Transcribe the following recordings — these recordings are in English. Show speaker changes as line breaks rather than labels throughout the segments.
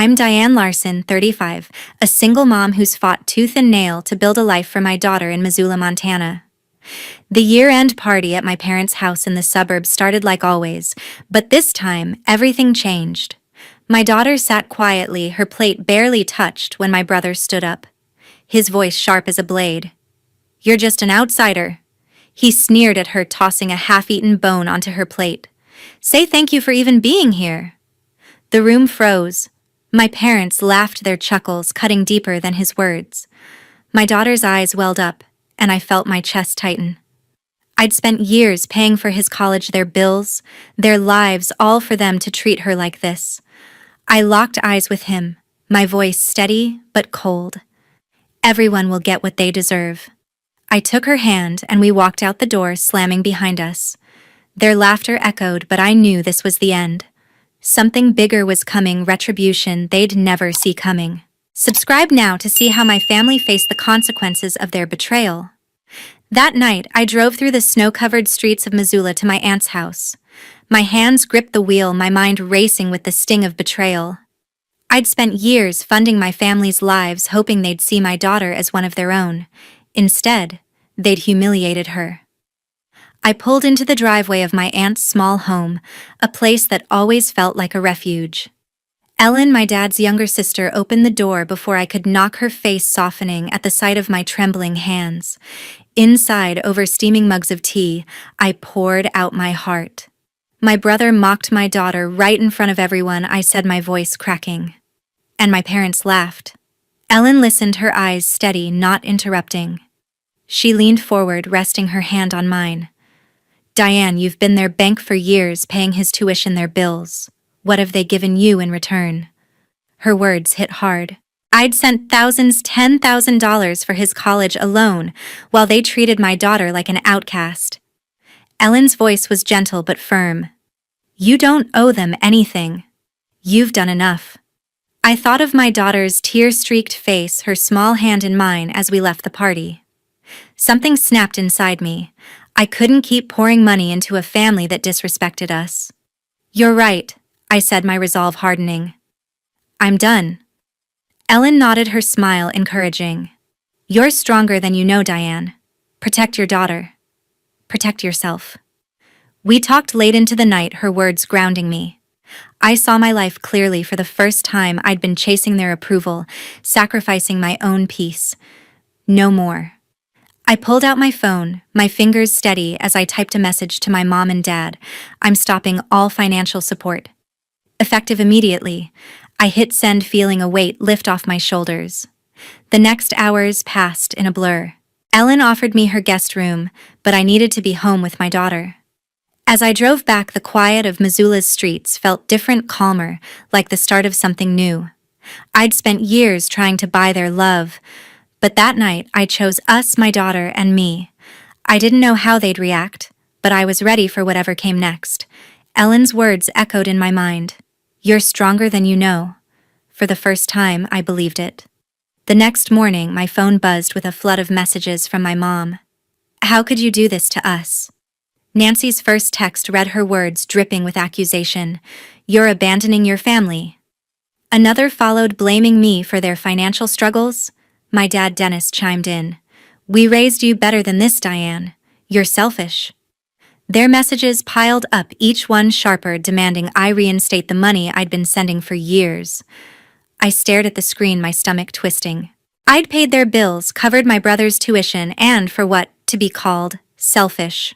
I'm Diane Larson, 35, a single mom who's fought tooth and nail to build a life for my daughter in Missoula, Montana. The year-end party at my parents' house in the suburbs started like always, but this time, everything changed. My daughter sat quietly, her plate barely touched when my brother stood up. His voice sharp as a blade. "You're just an outsider." He sneered at her, tossing a half-eaten bone onto her plate. "Say thank you for even being here." The room froze. My parents laughed, their chuckles cutting deeper than his words. My daughter's eyes welled up, and I felt my chest tighten. I'd spent years paying for his college, their bills, their lives, all for them to treat her like this. I locked eyes with him, my voice steady but cold. "Everyone will get what they deserve." I took her hand and we walked out the door, slamming behind us. Their laughter echoed, but I knew this was the end. Something bigger was coming, retribution they'd never see coming. Subscribe now to see how my family faced the consequences of their betrayal. That night, I drove through the snow-covered streets of Missoula to my aunt's house. My hands gripped the wheel, my mind racing with the sting of betrayal. I'd spent years funding my family's lives, hoping they'd see my daughter as one of their own. Instead, they'd humiliated her. I pulled into the driveway of my aunt's small home, a place that always felt like a refuge. Ellen, my dad's younger sister, opened the door before I could knock, her face softening at the sight of my trembling hands. Inside, over steaming mugs of tea, I poured out my heart. My brother mocked my daughter right in front of everyone, I said, my voice cracking. And my parents laughed. Ellen listened, her eyes steady, not interrupting. She leaned forward, resting her hand on mine. "Diane, you've been their bank for years, paying his tuition, their bills. What have they given you in return?" Her words hit hard. I'd sent thousands, $10,000 for his college alone, while they treated my daughter like an outcast. Ellen's voice was gentle but firm. "You don't owe them anything. You've done enough." I thought of my daughter's tear-streaked face, her small hand in mine as we left the party. Something snapped inside me. I couldn't keep pouring money into a family that disrespected us. "You're right," I said, my resolve hardening. "I'm done." Ellen nodded, her smile encouraging. "You're stronger than you know, Diane. Protect your daughter. Protect yourself." We talked late into the night, her words grounding me. I saw my life clearly. For the first time, I'd been chasing their approval, sacrificing my own peace. No more. I pulled out my phone, my fingers steady as I typed a message to my mom and dad. "I'm stopping all financial support." Effective immediately, I hit send, feeling a weight lift off my shoulders. The next hours passed in a blur. Ellen offered me her guest room, but I needed to be home with my daughter. As I drove back, the quiet of Missoula's streets felt different, calmer, like the start of something new. I'd spent years trying to buy their love, but that night I chose us, my daughter and me. I didn't know how they'd react, but I was ready for whatever came next. Ellen's words echoed in my mind. "You're stronger than you know." For the first time, I believed it. The next morning, my phone buzzed with a flood of messages from my mom. "How could you do this to us?" Nancy's first text read, her words dripping with accusation. "You're abandoning your family." Another followed, blaming me for their financial struggles. My dad, Dennis, chimed in. "We raised you better than this, Diane. You're selfish." Their messages piled up, each one sharper, demanding I reinstate the money I'd been sending for years. I stared at the screen, my stomach twisting. I'd paid their bills, covered my brother's tuition, and for what to be called selfish.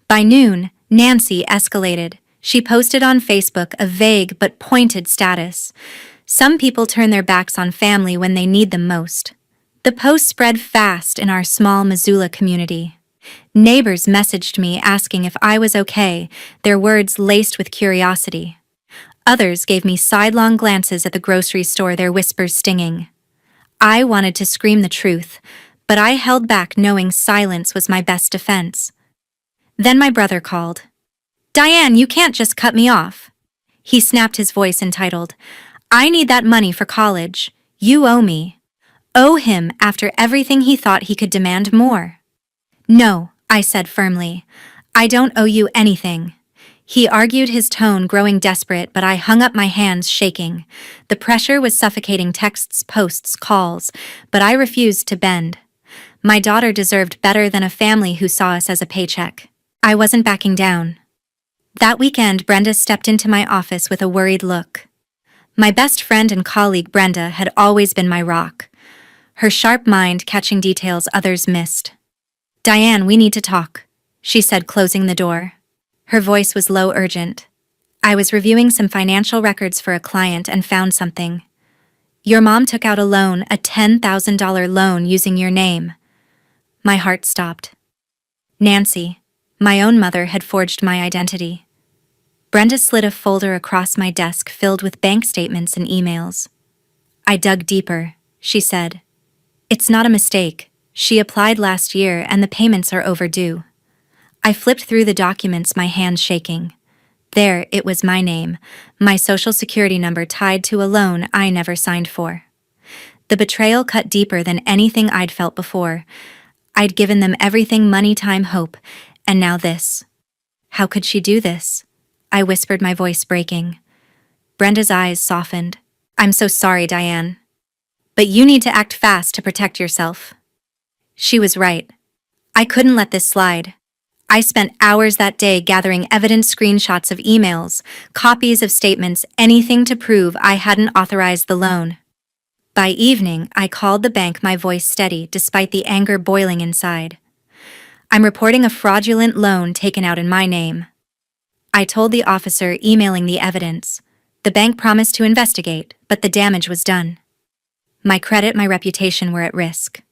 By noon, Nancy escalated. She posted on Facebook a vague but pointed status. "Some people turn their backs on family when they need them most." The post spread fast in our small Missoula community. Neighbors messaged me asking if I was okay, their words laced with curiosity. Others gave me sidelong glances at the grocery store, their whispers stinging. I wanted to scream the truth, but I held back, knowing silence was my best defense. Then my brother called. "Diane, you can't just cut me off." He snapped, his voice entitled. "I need that money for college. You owe me." Owe him after everything he thought he could demand more. "No," I said firmly. "I don't owe you anything. He argued, his tone growing desperate, but I hung up my hands, shaking. The pressure was suffocating: texts, posts, calls, but I refused to bend. My daughter deserved better than a family who saw us as a paycheck. I wasn't backing down. That weekend, Brenda stepped into my office with a worried look. My best friend and colleague Brenda had always been my rock, her sharp mind catching details others missed. "Diane, we need to talk," she said, closing the door. Her voice was low, urgent. "I was reviewing some financial records for a client and found something. Your mom took out a loan, a $10,000 loan using your name." My heart stopped. Nancy, my own mother, had forged my identity. Brenda slid a folder across my desk filled with bank statements and emails. "I dug deeper," she said. "It's not a mistake. She applied last year and the payments are overdue." I flipped through the documents, my hands shaking. There, it was my name, my social security number tied to a loan I never signed for. The betrayal cut deeper than anything I'd felt before. I'd given them everything: money, time, hope, and now this. How could she do this? I whispered, my voice breaking. Brenda's eyes softened. "I'm so sorry, Diane. But you need to act fast to protect yourself." She was right. I couldn't let this slide. I spent hours that day gathering evidence: screenshots of emails, copies of statements, anything to prove I hadn't authorized the loan. By evening, I called the bank, my voice steady despite the anger boiling inside. "I'm reporting a fraudulent loan taken out in my name." I told the officer, emailing the evidence. The bank promised to investigate, but the damage was done. My credit, my reputation were at risk.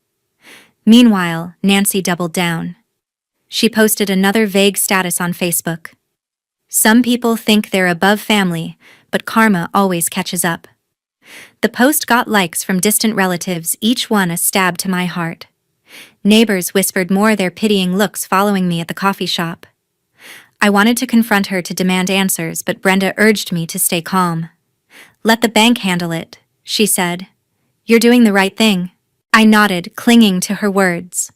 Meanwhile, Nancy doubled down. She posted another vague status on Facebook. "Some people think they're above family, but karma always catches up." The post got likes from distant relatives, each one a stab to my heart. Neighbors whispered more, their pitying looks following me at the coffee shop. I wanted to confront her, to demand answers, but Brenda urged me to stay calm. "Let the bank handle it," she said. "You're doing the right thing." I nodded, clinging to her words.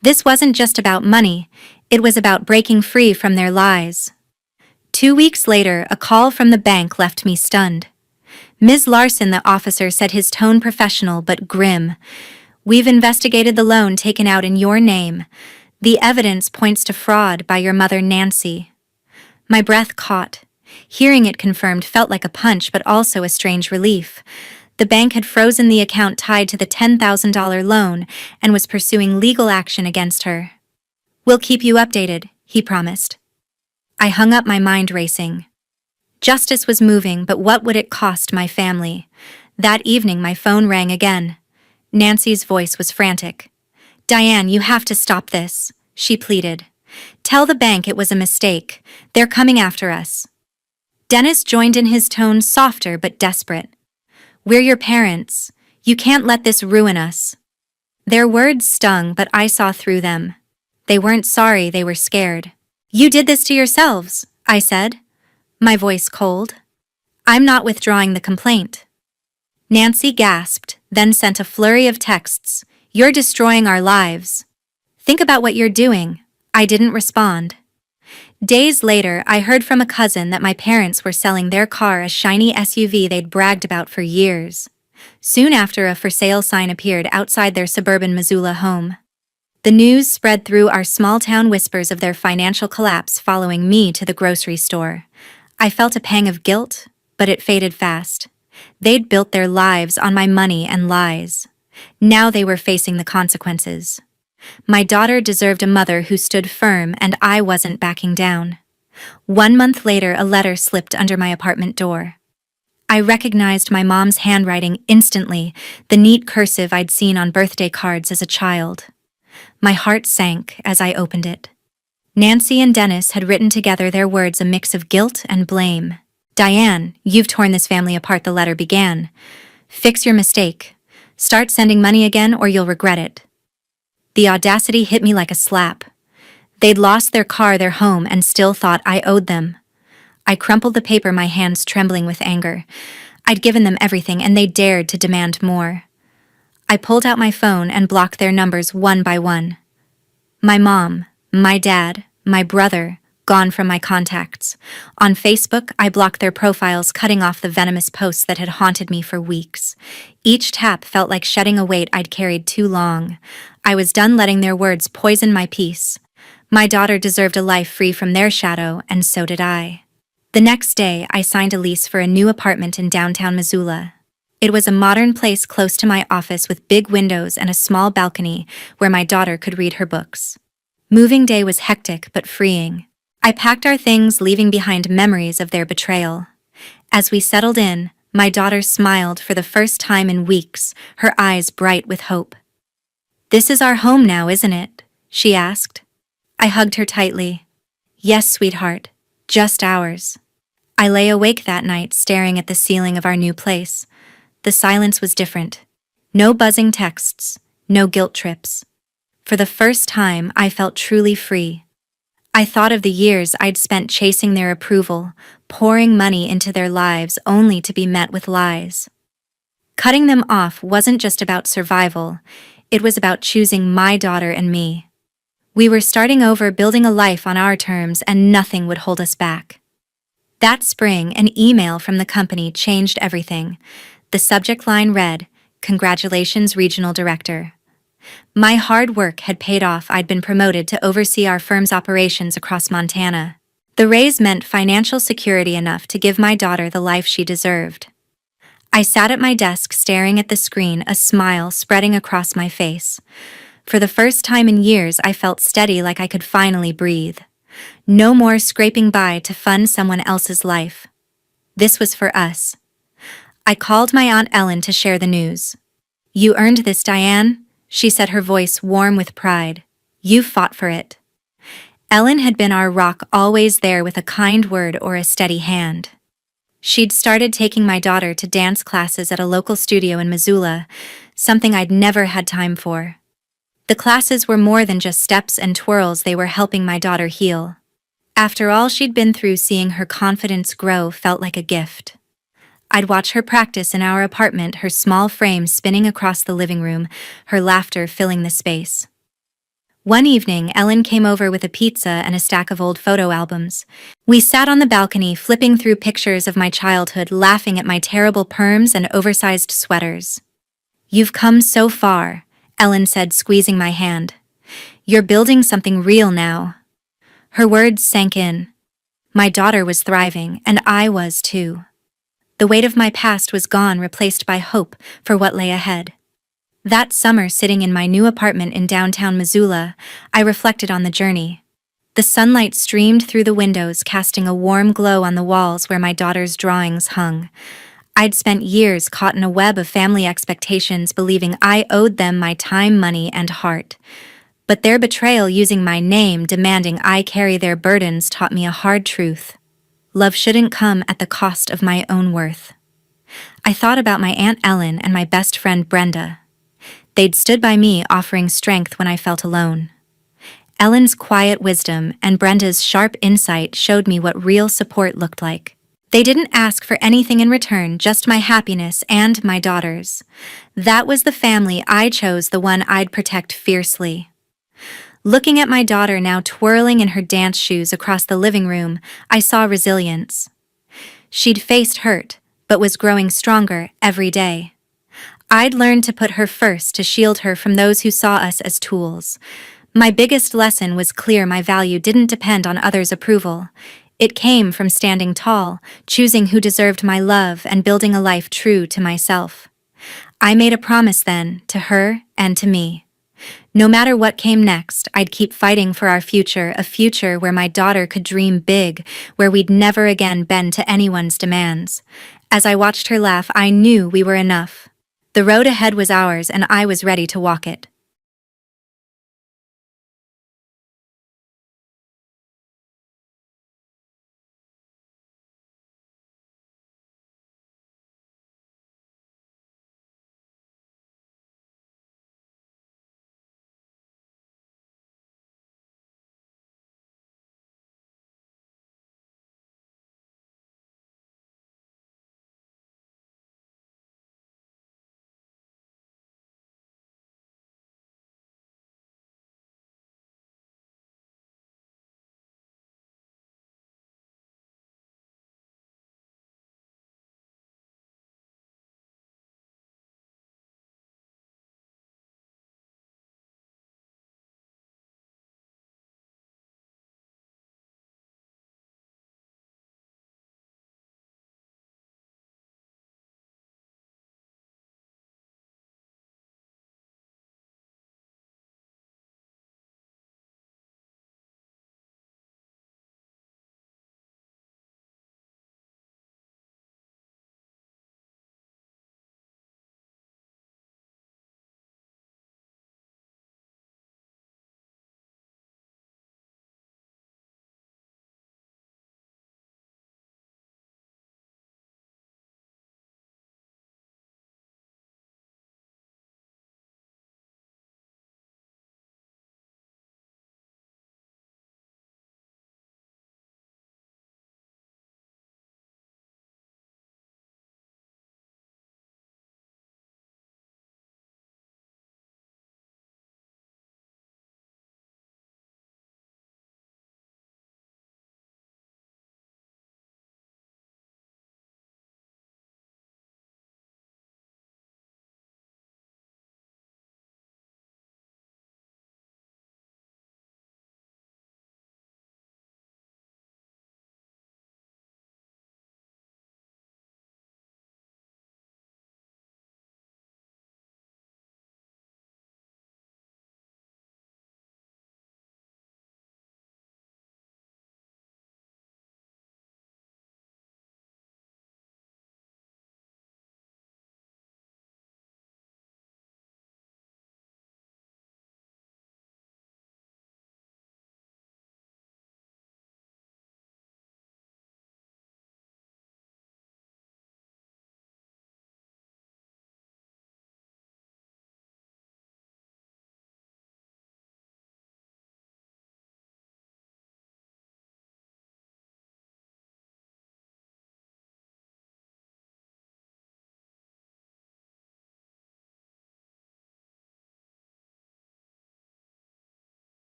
This wasn't just about money, it was about breaking free from their lies. 2 weeks later, a call from the bank left me stunned. "Ms. Larson," the officer said, his tone professional but grim. "We've investigated the loan taken out in your name. The evidence points to fraud by your mother, Nancy." My breath caught. Hearing it confirmed felt like a punch, but also a strange relief. The bank had frozen the account tied to the $10,000 loan and was pursuing legal action against her. "We'll keep you updated," he promised. I hung up, my mind racing. Justice was moving, but what would it cost my family? That evening, my phone rang again. Nancy's voice was frantic. "Diane, you have to stop this," she pleaded. "Tell the bank it was a mistake. They're coming after us." Dennis joined in, his tone softer but desperate. "We're your parents. You can't let this ruin us." Their words stung, but I saw through them. They weren't sorry, they were scared. "You did this to yourselves," I said, my voice cold. "I'm not withdrawing the complaint." Nancy gasped, then sent a flurry of texts. "You're destroying our lives. Think about what you're doing." I didn't respond. Days later, I heard from a cousin that my parents were selling their car, a shiny SUV they'd bragged about for years. Soon after, a for sale sign appeared outside their suburban Missoula home. The news spread through our small town, whispers of their financial collapse following me to the grocery store. I felt a pang of guilt, but it faded fast. They'd built their lives on my money and lies. Now they were facing the consequences. My daughter deserved a mother who stood firm, and I wasn't backing down. 1 month later, a letter slipped under my apartment door. I recognized my mom's handwriting instantly, the neat cursive I'd seen on birthday cards as a child. My heart sank as I opened it. Nancy and Dennis had written together, their words a mix of guilt and blame. "Diane, you've torn this family apart," the letter began. "Fix your mistake. Start sending money again or you'll regret it." The audacity hit me like a slap. They'd lost their car, their home, and still thought I owed them. I crumpled the paper, my hands trembling with anger. I'd given them everything, and they dared to demand more. I pulled out my phone and blocked their numbers one by one. My mom, my dad, my brother, gone from my contacts. On Facebook, I blocked their profiles, cutting off the venomous posts that had haunted me for weeks. Each tap felt like shedding a weight I'd carried too long. I was done letting their words poison my peace. My daughter deserved a life free from their shadow, and so did I. The next day, I signed a lease for a new apartment in downtown Missoula. It was a modern place close to my office with big windows and a small balcony where my daughter could read her books. Moving day was hectic but freeing. I packed our things, leaving behind memories of their betrayal. As we settled in, my daughter smiled for the first time in weeks, her eyes bright with hope. "This is our home now, isn't it?" she asked. I hugged her tightly. "Yes, sweetheart, just ours." I lay awake that night staring at the ceiling of our new place. The silence was different. No buzzing texts, no guilt trips. For the first time, I felt truly free. I thought of the years I'd spent chasing their approval, pouring money into their lives only to be met with lies. Cutting them off wasn't just about survival, it was about choosing my daughter and me. We were starting over, building a life on our terms, and nothing would hold us back. That spring, an email from the company changed everything. The subject line read, "Congratulations, Regional Director." My hard work had paid off. I'd been promoted to oversee our firm's operations across Montana. The raise meant financial security enough to give my daughter the life she deserved. I sat at my desk staring at the screen, a smile spreading across my face. For the first time in years, I felt steady, like I could finally breathe. No more scraping by to fund someone else's life. This was for us. I called my Aunt Ellen to share the news. "You earned this, Diane," she said, her voice warm with pride. "You fought for it." Ellen had been our rock, always there with a kind word or a steady hand. She'd started taking my daughter to dance classes at a local studio in Missoula, something I'd never had time for. The classes were more than just steps and twirls, they were helping my daughter heal. After all she'd been through, seeing her confidence grow felt like a gift. I'd watch her practice in our apartment, her small frame spinning across the living room, her laughter filling the space. One evening, Ellen came over with a pizza and a stack of old photo albums. We sat on the balcony, flipping through pictures of my childhood, laughing at my terrible perms and oversized sweaters. "You've come so far," Ellen said, squeezing my hand. "You're building something real now." Her words sank in. My daughter was thriving, and I was too. The weight of my past was gone, replaced by hope for what lay ahead. That summer, sitting in my new apartment in downtown Missoula, I reflected on the journey. The sunlight streamed through the windows, casting a warm glow on the walls where my daughter's drawings hung. I'd spent years caught in a web of family expectations, believing I owed them my time, money, and heart. But their betrayal, using my name, demanding I carry their burdens, taught me a hard truth. Love shouldn't come at the cost of my own worth. I thought about my Aunt Ellen and my best friend Brenda. They'd stood by me, offering strength when I felt alone. Ellen's quiet wisdom and Brenda's sharp insight showed me what real support looked like. They didn't ask for anything in return, just my happiness and my daughter's. That was the family I chose, the one I'd protect fiercely. Looking at my daughter now twirling in her dance shoes across the living room, I saw resilience. She'd faced hurt, but was growing stronger every day. I'd learned to put her first, to shield her from those who saw us as tools. My biggest lesson was clear: my value didn't depend on others' approval. It came from standing tall, choosing who deserved my love, and building a life true to myself. I made a promise then, to her and to me. No matter what came next, I'd keep fighting for our future, a future where my daughter could dream big, where we'd never again bend to anyone's demands. As I watched her laugh, I knew we were enough. The road ahead was ours, and I was ready to walk it.